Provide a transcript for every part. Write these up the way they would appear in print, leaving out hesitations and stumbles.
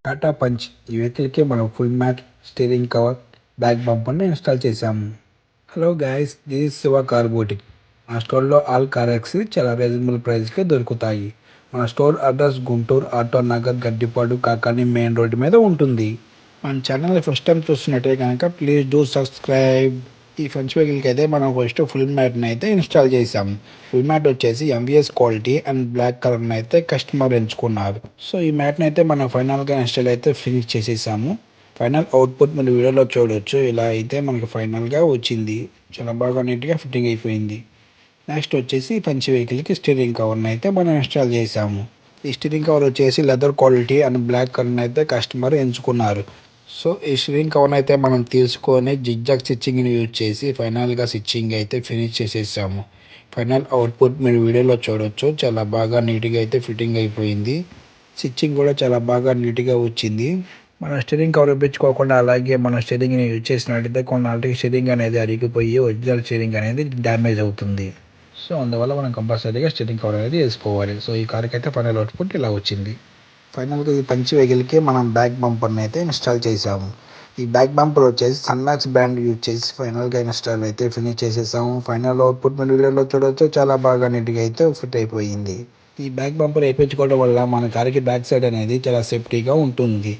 Tata punch ఈ వెహికల్కి మనం full mat, steering cover, back బంపర్ని ఇన్స్టాల్ చేశాము. Hello guys, this is Shiva car boutique. మన స్టోర్లో ఆల్ కార్ యాక్సెసరీస్ చాలా రీజనబుల్ ప్రైస్కే దొరుకుతాయి. మన store address Guntur auto Nagar Gaddipadu Kakani main road మీద ఉంటుంది. మన ఛానల్ ఫస్ట్ టైం చూస్తున్నట్టే కనుక ప్లీజ్ డూ సబ్స్క్రైబ్. ఈ ఫ్రెంచ్ వెహికల్కి అయితే మనం ఫస్ట్ ఫుల్ మ్యాట్ని అయితే ఇన్స్టాల్ చేసాము. ఫుల్ మ్యాట్ వచ్చేసి ఎంవిఎస్ క్వాలిటీ అండ్ బ్లాక్ కలర్ని అయితే కస్టమర్ ఎంచుకున్నారు. సో ఈ మ్యాట్ని అయితే మనం ఫైనల్గా ఇన్స్టాల్ అయితే ఫినిష్ చేసేసాము. ఫైనల్ అవుట్పుట్ మీరు వీడియోలో చూడవచ్చు. ఇలా అయితే మనకి ఫైనల్గా వచ్చింది. చాలా బాగా నీట్గా ఫిట్టింగ్ అయిపోయింది. నెక్స్ట్ వచ్చేసి పంచ్ వెహికల్కి స్టీరింగ్ కవర్ని అయితే మనం ఇన్స్టాల్ చేసాము. ఈ స్టీరింగ్ కవర్ వచ్చేసి లెదర్ క్వాలిటీ అండ్ బ్లాక్ కలర్ని అయితే కస్టమర్ ఎంచుకున్నారు. సో ఈ స్టీరింగ్ కవర్ని అయితే మనం తీసుకొని జిగ్జాగ్ స్టిచ్చింగ్ని యూజ్ చేసి ఫైనల్గా స్టిచ్చింగ్ అయితే ఫినిష్ చేసేసాము. ఫైనల్ అవుట్పుట్ మీరు వీడియోలో చూడవచ్చు. చాలా బాగా నీట్గా అయితే ఫిట్టింగ్ అయిపోయింది. స్టిచ్చింగ్ కూడా చాలా బాగా నీట్గా వచ్చింది. మన స్టీరింగ్ కవర్ ఇప్పించుకోకుండా అలాగే మన స్టీరింగ్ని యూజ్ చేసినట్టయితే కొన్నాళ్ళకి స్టీరింగ్ అనేది అరిగిపోయి ఒరిజినల్ స్టీరింగ్ అనేది డ్యామేజ్ అవుతుంది. సో అందువల్ల మనం కంపల్సరీగా స్టీరింగ్ కవర్ అనేది వేసుకోవాలి. సో ఈ కార్కి అయితే ఫైనల్ అవుట్పుట్ ఇలా వచ్చింది. ఫైనల్గా ఈ పంచ్ వెహికల్కి మనం బ్యాక్ బంపర్ని అయితే ఇన్స్టాల్ చేసాము. ఈ బ్యాక్ బంపర్ వచ్చేసి సన్మాక్స్ బ్రాండ్ యూజ్ చేసి ఫైనల్గా ఇన్స్టాల్ అయితే ఫినిష్ చేసేసాము. ఫైనల్ అవుట్పుట్ మీరు వీడియోలో చూడవచ్చు. చాలా బాగా నీట్గా అయితే ఫిట్ అయిపోయింది. ఈ బ్యాక్ బంపర్ వేయించుకోవడం వల్ల మన కార్కి బ్యాక్ సైడ్ అనేది చాలా సేఫ్టీగా ఉంటుంది.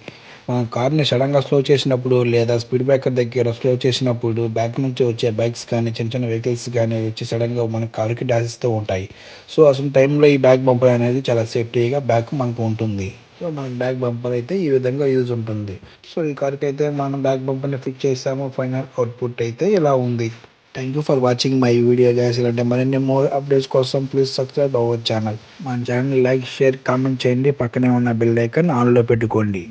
మన కార్ని సడన్గా స్లో చేసినప్పుడు లేదా స్పీడ్ బ్రేకర్ దగ్గర స్లో చేసినప్పుడు బ్యాక్ నుంచి వచ్చే బైక్స్ కానీ చిన్న చిన్న వెహికల్స్ కానీ వచ్చి సడన్గా మన కార్కి డాష్ ఇస్తూ ఉంటాయి. సో అసలు టైంలో ఈ బ్యాక్ బంపర్ అనేది చాలా సేఫ్టీగా బ్యాక్ మనకు ఉంటుంది. సో మనకి బ్యాక్ బంపర్ అయితే ఈ విధంగా యూజ్ ఉంటుంది. సో ఈ కార్కి అయితే మనం బ్యాక్ బంపర్ని ఫిక్స్ చేసాము. ఫైనల్ అవుట్పుట్ అయితే ఇలా ఉంది. Thank you for watching my video guys. ఇలాంటి మరిన్ని మోర్ అప్డేట్స్ కోసం ప్లీజ్ సబ్స్క్రైబ్ అవర్ ఛానల్. మన ఛానల్ లైక్, షేర్, కామెంట్ చేయండి. పక్కనే ఉన్న బెల్ ఐకాన్ ఆన్లో పెట్టుకోండి.